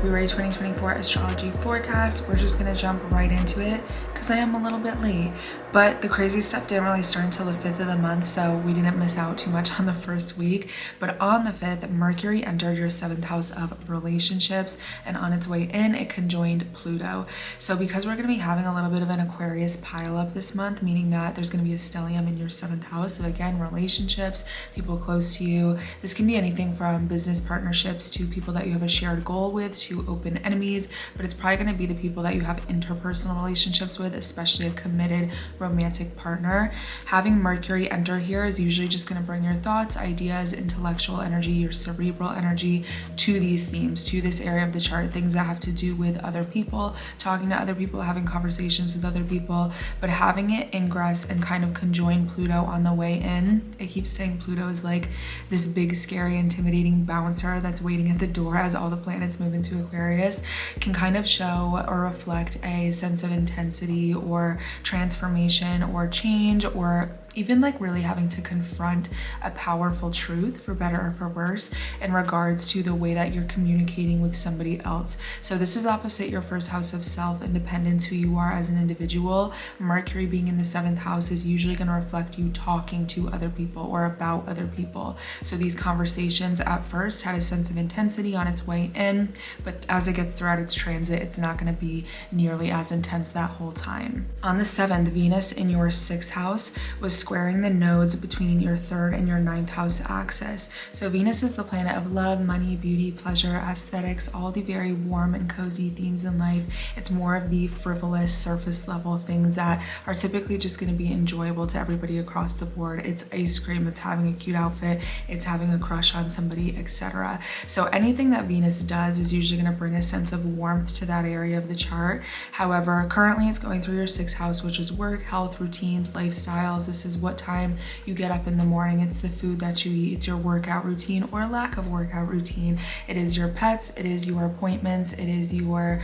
February 2024 astrology forecast. We're just gonna jump right into it because I am a little bit late, but the crazy stuff didn't really start until the 5th of the month, so we didn't miss out too much on the first week. But on the 5th, Mercury entered your 7th house of relationships, and on its way in, it conjoined Pluto. So because we're gonna be having a little bit of an Aquarius pile up this month, meaning that there's gonna be a stellium in your 7th house. So again, relationships, people close to you. This can be anything from business partnerships to people that you have a shared goal with to open enemies, but it's probably going to be the people that you have interpersonal relationships with, especially a committed romantic partner. Having Mercury enter here is usually just going to bring your thoughts, ideas, intellectual energy, your cerebral energy to these themes, to this area of the chart, things that have to do with other people, talking to other people, having conversations with other people. But having it ingress and kind of conjoin Pluto on the way in, it keeps saying Pluto is like this big, scary, intimidating bouncer that's waiting at the door as all the planets move into Aquarius, can kind of show or reflect a sense of intensity or transformation or change, or even like really having to confront a powerful truth, for better or for worse, in regards to the way that you're communicating with somebody else. So this is opposite your first house of self, independence, who you are as an individual. Mercury being in the 7th house is usually going to reflect you talking to other people or about other people. So these conversations at first had a sense of intensity on its way in, but as it gets throughout its transit, it's not going to be nearly as intense that whole time. On the 7th, Venus in your 6th house was squaring the nodes between your 3rd and your 9th house axis. So Venus is the planet of love, money, beauty, pleasure, aesthetics, all the very warm and cozy themes in life. It's more of the frivolous, surface level things that are typically just going to be enjoyable to everybody across the board. It's ice cream, it's having a cute outfit, it's having a crush on somebody, etc. So anything that Venus does is usually going to bring a sense of warmth to that area of the chart. However, currently it's going through your 6th house, which is work, health, routines, lifestyles. This is what time you get up in the morning. It's the food that you eat. It's your workout routine or lack of workout routine. It is your pets. It is your appointments. It is your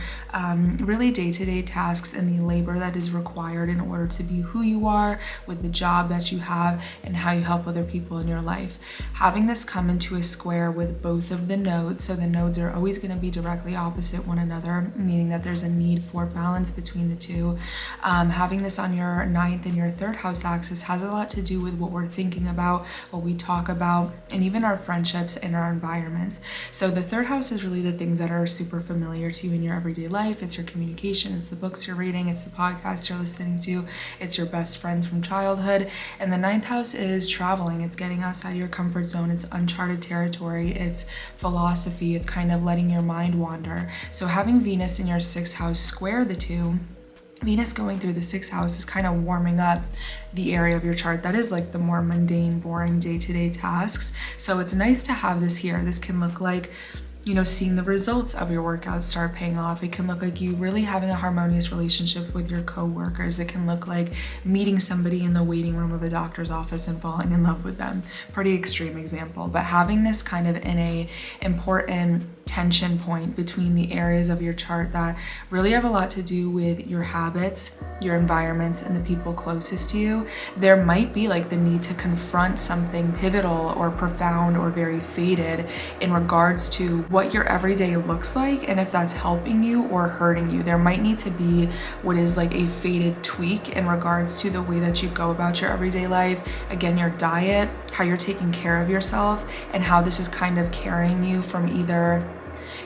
really day-to-day tasks and the labor that is required in order to be who you are with the job that you have and how you help other people in your life. Having this come into a square with both of the nodes, so the nodes are always going to be directly opposite one another, meaning that there's a need for balance between the two. Having this on your 9th and your 3rd house axis has a lot to do with what we're thinking about, what we talk about, and even our friendships and our environments. So the 3rd house is really the things that are super familiar to you in your everyday life. It's your communication, it's the books you're reading, it's the podcasts you're listening to, it's your best friends from childhood. And the 9th house is traveling, it's getting outside your comfort zone, it's uncharted territory, it's philosophy, it's kind of letting your mind wander. So having Venus in your 6th house square the two, Venus going through the 6th house is kind of warming up the area of your chart that is like the more mundane, boring day-to-day tasks. So it's nice to have this here. This can look like, you know, seeing the results of your workouts start paying off. It can look like you really having a harmonious relationship with your co-workers. It can look like meeting somebody in the waiting room of a doctor's office and falling in love with them. Pretty extreme example, but having this kind of in a important tension point between the areas of your chart that really have a lot to do with your habits, your environments, and the people closest to you. There might be like the need to confront something pivotal or profound or very faded in regards to what your everyday looks like, and if that's helping you or hurting you. There might need to be what is like a faded tweak in regards to the way that you go about your everyday life. Again, your diet, how you're taking care of yourself, and how this is kind of carrying you from either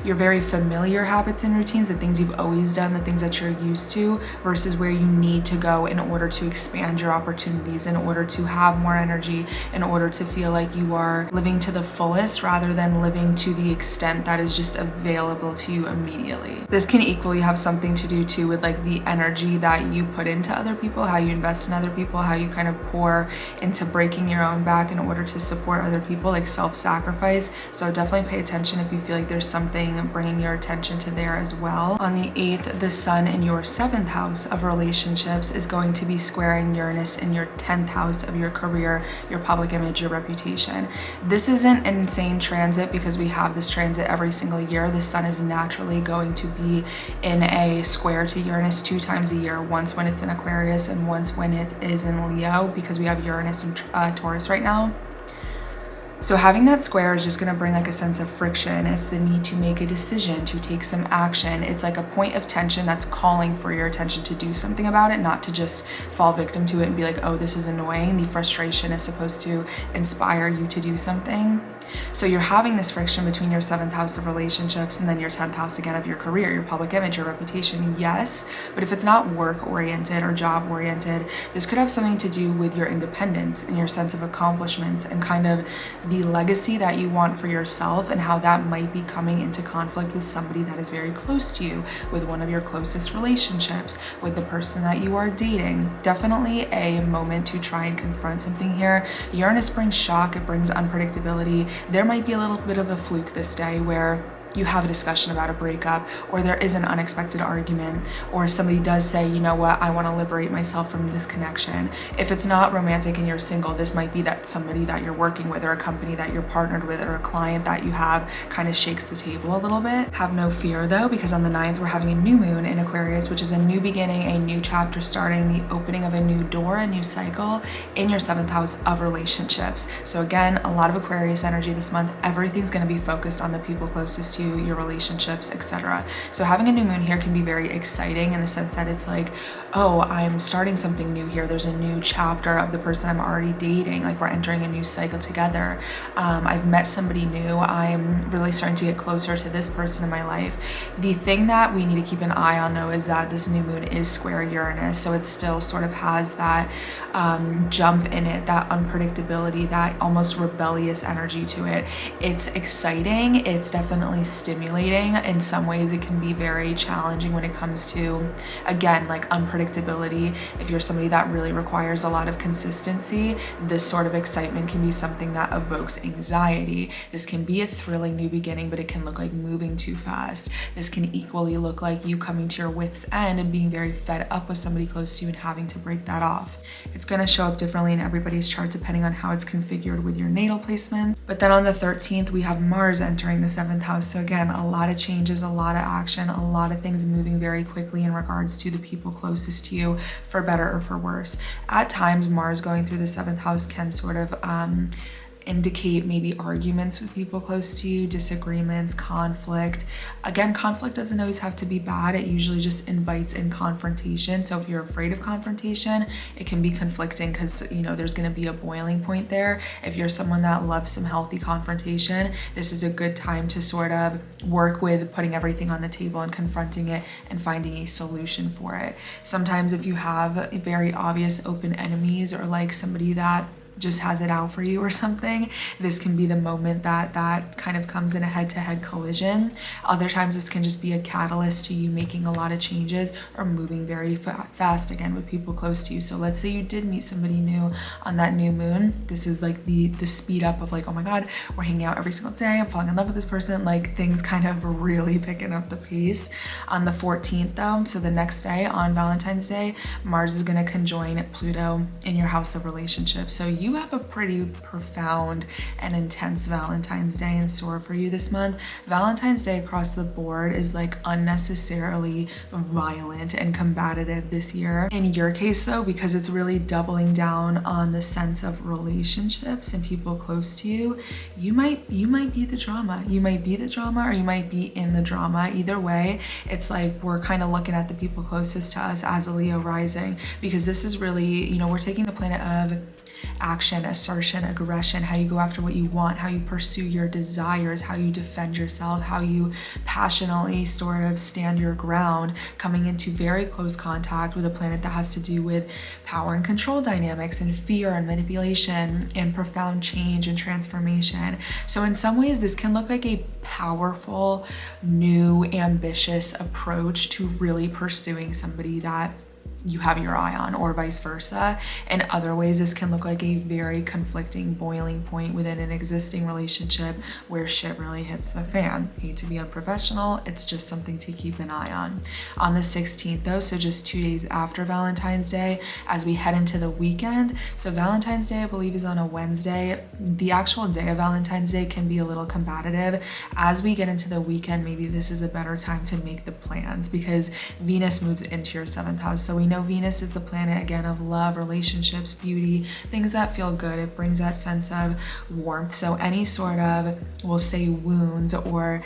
your very familiar habits and routines, the things you've always done, the things that you're used to, versus where you need to go in order to expand your opportunities, in order to have more energy, in order to feel like you are living to the fullest rather than living to the extent that is just available to you immediately. This can equally have something to do too with like the energy that you put into other people, how you invest in other people, how you kind of pour into breaking your own back in order to support other people, like self-sacrifice. So definitely pay attention if you feel like there's something bringing your attention to there as well. On the 8th, the sun in your 7th house of relationships is going to be squaring Uranus in your 10th house of your career, your public image, your reputation. This isn't an insane transit because we have this transit every single year. The sun is naturally going to be in a square to Uranus 2 times a year, once when it's in Aquarius and once when it is in Leo, because we have Uranus in Taurus right now. So having that square is just going to bring like a sense of friction. It's the need to make a decision, to take some action. It's like a point of tension that's calling for your attention to do something about it, not to just fall victim to it and be like, oh, this is annoying. The frustration is supposed to inspire you to do something. So you're having this friction between your 7th house of relationships and then your 10th house again of your career, your public image, your reputation, yes. But if it's not work oriented or job oriented, this could have something to do with your independence and your sense of accomplishments and kind of the legacy that you want for yourself and how that might be coming into conflict with somebody that is very close to you, with one of your closest relationships, with the person that you are dating. Definitely a moment to try and confront something here. Uranus brings shock, it brings unpredictability. There might be a little bit of a fluke this day where you have a discussion about a breakup, or there is an unexpected argument, or somebody does say, you know what, I want to liberate myself from this connection. If it's not romantic and you're single, this might be that somebody that you're working with, or a company that you're partnered with, or a client that you have kind of shakes the table a little bit. Have no fear though, because on the 9th, we're having a new moon in Aquarius, which is a new beginning, a new chapter starting, the opening of a new door, a new cycle in your 7th house of relationships. So again, a lot of Aquarius energy this month. Everything's going to be focused on the people closest to you, your relationships, etc. So having a new moon here can be very exciting in the sense that it's like, oh, I'm starting something new here. There's a new chapter of the person I'm already dating. Like we're entering a new cycle together. I've met somebody new. I'm really starting to get closer to this person in my life. The thing that we need to keep an eye on though is that this new moon is square Uranus. So it still sort of has that jump in it, that unpredictability, that almost rebellious energy to it. It's exciting. It's definitely stimulating. In some ways, it can be very challenging when it comes to, again, like unpredictability. If you're somebody that really requires a lot of consistency, this sort of excitement can be something that evokes anxiety. This can be a thrilling new beginning, but it can look like moving too fast. This can equally look like you coming to your wit's end and being very fed up with somebody close to you and having to break that off. It's going to show up differently in everybody's chart depending on how it's configured with your natal placement. But then on the 13th, we have Mars entering the 7th house. So again, a lot of changes, a lot of action, a lot of things moving very quickly in regards to the people closest to you, for better or for worse. At times, Mars going through the 7th house can sort of indicate maybe arguments with people close to you, disagreements, conflict. Again, conflict doesn't always have to be bad. It usually just invites in confrontation. So if you're afraid of confrontation, it can be conflicting because, you know, there's going to be a boiling point there. If you're someone that loves some healthy confrontation, this is a good time to sort of work with putting everything on the table and confronting it and finding a solution for it. Sometimes if you have very obvious open enemies, or like somebody that just has it out for you or something, this can be the moment that kind of comes in a head-to-head collision. Other times this can just be a catalyst to you making a lot of changes or moving very fast again with people close to you. So let's say you did meet somebody new on that new moon. This is like the speed up of like, oh my god, we're hanging out every single day, I'm falling in love with this person, like things kind of really picking up the pace. On the 14th though, so the next day on Valentine's Day, Mars is going to conjoin Pluto in your house of relationships. So you have a pretty profound and intense Valentine's Day in store for you this month. Valentine's Day across the board is like unnecessarily violent and combative this year. In your case though, because it's really doubling down on the sense of relationships and people close to you, you might be the drama. You might be the drama, or you might be in the drama. Either way, it's like we're kind of looking at the people closest to us as a Leo rising, because this is really, you know, we're taking the planet of action, assertion, aggression, how you go after what you want, how you pursue your desires, how you defend yourself, how you passionately sort of stand your ground, coming into very close contact with a planet that has to do with power and control dynamics and fear and manipulation and profound change and transformation. So in some ways, this can look like a powerful, new, ambitious approach to really pursuing somebody that you have your eye on, or vice versa. In other ways, this can look like a very conflicting boiling point within an existing relationship where shit really hits the fan. Hate to be unprofessional, it's just something to keep an eye on. On the 16th though, so just 2 days after Valentine's Day, as we head into the weekend, so Valentine's Day I believe is on a Wednesday. The actual day of Valentine's Day can be a little combative. As we get into the weekend, maybe this is a better time to make the plans, because Venus moves into your 7th house. So we know Venus is the planet, again, of love, relationships, beauty, things that feel good. It brings that sense of warmth. So any sort of, we'll say, wounds or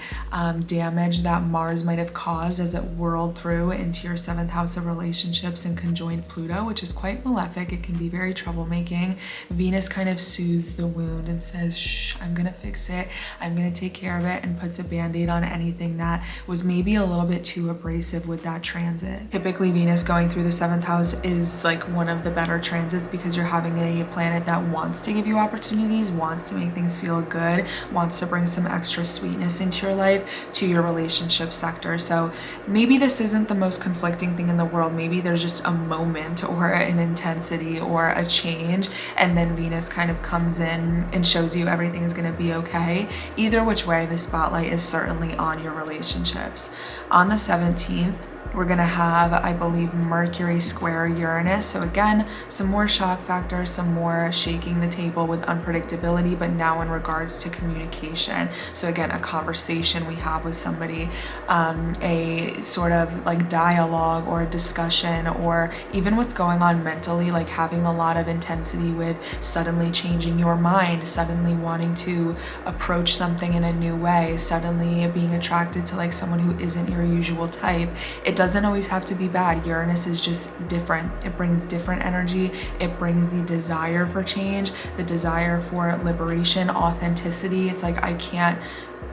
damage that Mars might have caused as it whirled through into your 7th house of relationships and conjoined Pluto, which is quite malefic. It can be very troublemaking. Venus kind of soothes the wound and says, shh, I'm gonna fix it. I'm gonna take care of it, and puts a band-aid on anything that was maybe a little bit too abrasive with that transit. Typically, Venus going through the 7th house is like one of the better transits because you're having a planet that wants to give you opportunities, wants to make things feel good, wants to bring some extra sweetness into your life, to your relationship sector. So maybe this isn't the most conflicting thing in the world. Maybe there's just a moment or an intensity or a change, and then Venus kind of comes in and shows you everything is going to be okay. Either which way, the spotlight is certainly on your relationships. On the 17th, we're gonna have, I believe, Mercury square Uranus. So again, some more shock factors, some more shaking the table with unpredictability, but now in regards to communication. So again, a conversation we have with somebody, a sort of like dialogue or a discussion, or even what's going on mentally, like having a lot of intensity with suddenly changing your mind, suddenly wanting to approach something in a new way, suddenly being attracted to like someone who isn't your usual type. It doesn't always have to be bad. Uranus is just different. It brings different energy. It brings the desire for change, the desire for liberation, authenticity. It's like, I can't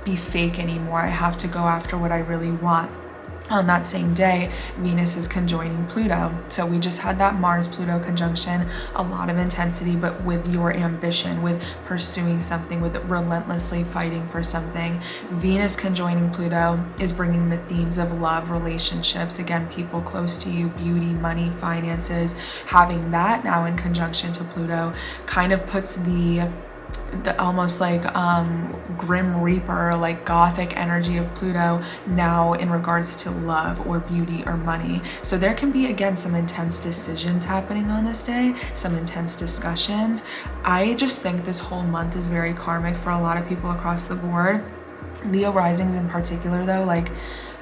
be fake anymore. I have to go after what I really want. On that same day, Venus is conjoining Pluto. So we just had that Mars-Pluto conjunction, a lot of intensity, but with your ambition, with pursuing something, with relentlessly fighting for something. Venus conjoining Pluto is bringing the themes of love, relationships, again, people close to you, beauty, money, finances. Having that now in conjunction to Pluto kind of puts the almost like grim reaper, like gothic energy of Pluto now in regards to love or beauty or money. So there can be, again, some intense decisions happening on this day, some intense discussions. I just think this whole month is very karmic for a lot of people across the board. Leo risings in particular, though, like,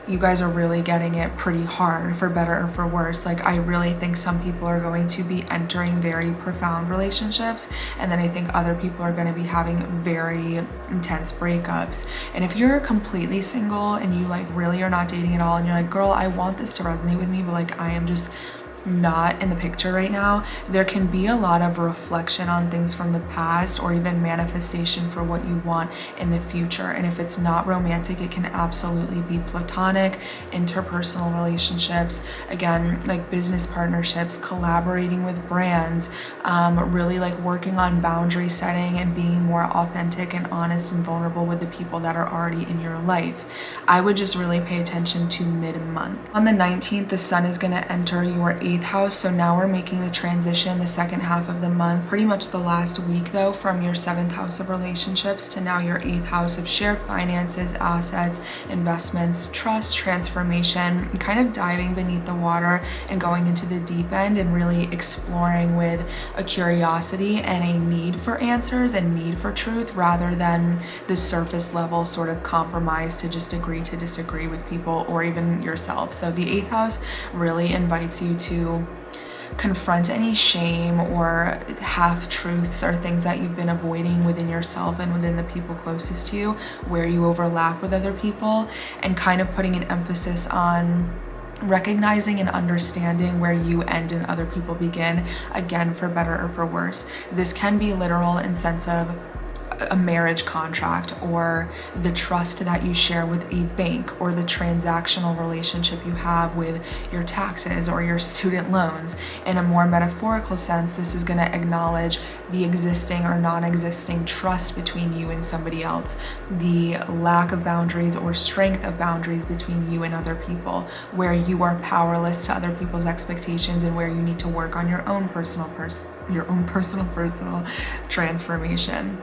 you guys are really getting it pretty hard, for better or for worse. Like, I really think some people are going to be entering very profound relationships, and then I think other people are going to be having very intense breakups. And if you're completely single and you like really are not dating at all, and you're like, girl, I want this to resonate with me, but like I am just not in the picture right now, there can be a lot of reflection on things from the past, or even manifestation for what you want in the future. And if it's not romantic, it can absolutely be platonic, interpersonal relationships, again, like business partnerships, collaborating with brands, really like working on boundary setting and being more authentic and honest and vulnerable with the people that are already in your life. I would just really pay attention to mid-month. On the 19th, the sun is going to enter your 8th house. So now we're making the transition the second half of the month, pretty much the last week though, from your 7th house of relationships to now your 8th house of shared finances, assets, investments, trust, transformation, kind of diving beneath the water and going into the deep end and really exploring with a curiosity and a need for answers and need for truth, rather than the surface level sort of compromise to just agree to disagree with people or even yourself. So the 8th house really invites you to confront any shame or half-truths or things that you've been avoiding within yourself and within the people closest to you, where you overlap with other people, and kind of putting an emphasis on recognizing and understanding where you end and other people begin, again, for better or for worse. This can be literal in sense of a marriage contract, or the trust that you share with a bank, or the transactional relationship you have with your taxes or your student loans. In a more metaphorical sense, this is going to acknowledge the existing or non-existing trust between you and somebody else, the lack of boundaries or strength of boundaries between you and other people, where you are powerless to other people's expectations and where you need to work on your own personal transformation.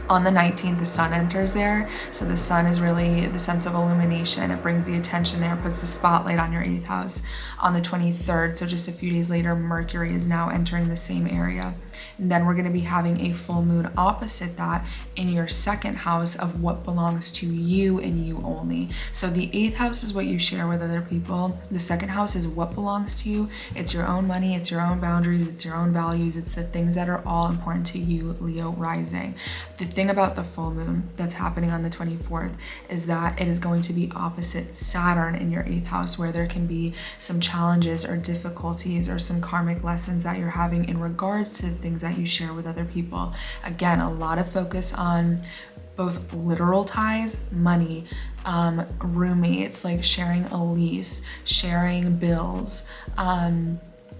On the 19th, the sun enters there. So the sun is really the sense of illumination. It brings the attention there, puts the spotlight on your 8th house. On the 23rd, so just a few days later, Mercury is now entering the same area. And then we're going to be having a full moon opposite that in your second house of what belongs to you and you only. So the 8th house is what you share with other people. The second house is what belongs to you. It's your own money, it's your own boundaries, it's your own values, it's the things that are all important to you, Leo rising. The thing about the full moon that's happening on the 24th is that it is going to be opposite Saturn in your 8th house, where there can be some challenges or difficulties or some karmic lessons that you're having in regards to the things that you share with other people. Again, a lot of focus on both literal ties, money, roommates, like sharing a lease, sharing bills,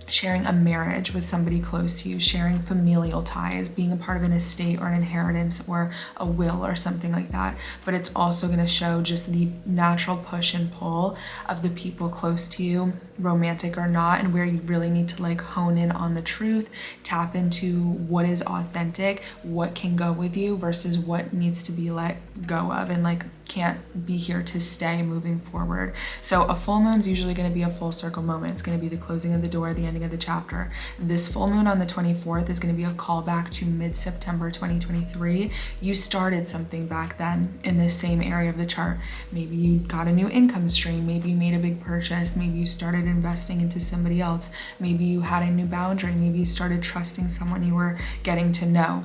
sharing a marriage with somebody close to you, sharing familial ties, being a part of an estate or an inheritance or a will or something like that. But it's also going to show just the natural push and pull of the people close to you, romantic or not, and where you really need to like hone in on the truth, tap into what is authentic, what can go with you versus what needs to be let go of and like can't be here to stay moving forward. So a full moon is usually going to be a full circle moment. It's going to be the closing of the door, the ending of the chapter. This full moon on the 24th is going to be a callback to mid-September 2023. You started something back then in this same area of the chart. Maybe you got a new income stream. Maybe you made a big purchase. Maybe you started investing into somebody else. Maybe you had a new boundary. Maybe you started trusting someone you were getting to know.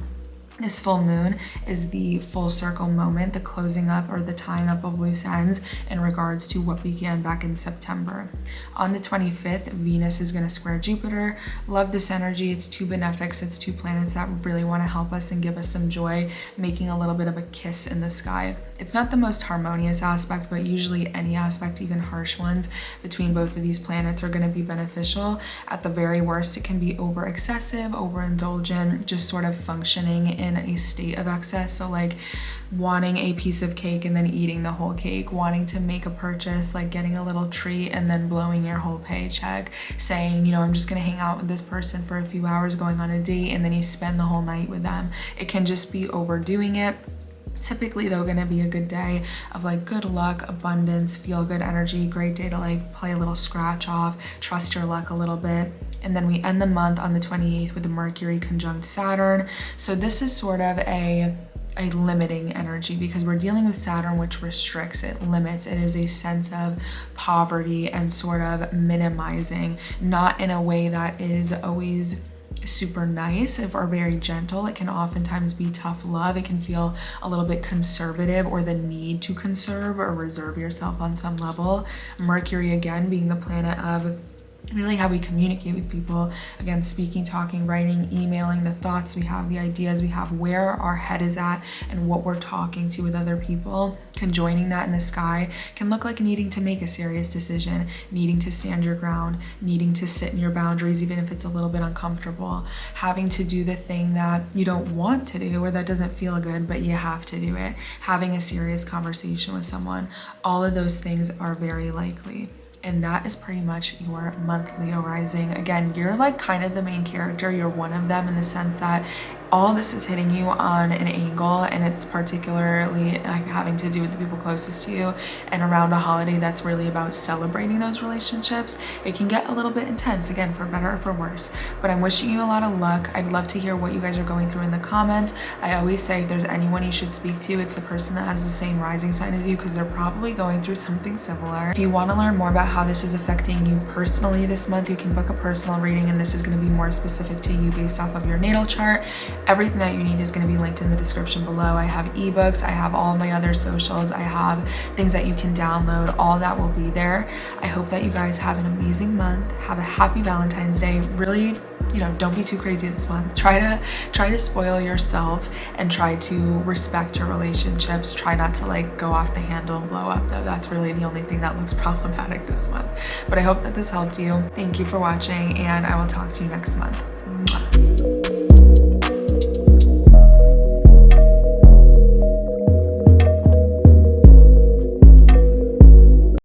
This full moon is the full circle moment, the closing up or the tying up of loose ends in regards to what began back in September. On the 25th, Venus is going to square Jupiter. Love this energy. It's two benefics. It's two planets that really want to help us and give us some joy, making a little bit of a kiss in the sky. It's not the most harmonious aspect, but usually any aspect, even harsh ones, between both of these planets are going to be beneficial. At the very worst, it can be over excessive, overindulgent, just sort of functioning in a state of excess. So like wanting a piece of cake and then eating the whole cake, wanting to make a purchase, like getting a little treat and then blowing your whole paycheck, saying, you know, I'm just gonna hang out with this person for a few hours, going on a date, and then you spend the whole night with them. It can just be overdoing it. Typically though, gonna be a good day of like good luck, abundance, feel good energy, great day to like play a little scratch off, trust your luck a little bit. And then we end the month on the 28th with the Mercury conjunct Saturn. So this is sort of a limiting energy because we're dealing with Saturn, which restricts, it limits. It is a sense of poverty and sort of minimizing, not in a way that is always super nice or very gentle. It can oftentimes be tough love. It can feel a little bit conservative or the need to conserve or reserve yourself on some level. Mercury, again, being the planet of really how we communicate with people. Again, speaking, talking, writing, emailing, the thoughts we have, the ideas we have, where our head is at and what we're talking to with other people. Conjoining that in the sky can look like needing to make a serious decision, needing to stand your ground, needing to sit in your boundaries, even if it's a little bit uncomfortable, having to do the thing that you don't want to do or that doesn't feel good, but you have to do it, having a serious conversation with someone. All of those things are very likely. And that is pretty much your month, Leo rising. Again, you're like kind of the main character. You're one of them in the sense that all this is hitting you on an angle, and it's particularly like having to do with the people closest to you and around a holiday that's really about celebrating those relationships. It can get a little bit intense, again, for better or for worse, but I'm wishing you a lot of luck. I'd love to hear what you guys are going through in the comments. I always say if there's anyone you should speak to, it's the person that has the same rising sign as you, because they're probably going through something similar. If you want to learn more about how this is affecting you personally this month, you can book a personal reading, and this is going to be more specific to you based off of your natal chart. Everything that you need is going to be linked in the description below. I have ebooks, I have all my other socials, I have things that you can download, all that will be there. I hope that you guys have an amazing month. Have a happy Valentine's Day. Really, you know, don't be too crazy this month. Try to spoil yourself and try to respect your relationships. Try not to like go off the handle and blow up though. That's really the only thing that looks problematic this month. But I hope that this helped you. Thank you for watching, and I will talk to you next month. Mwah.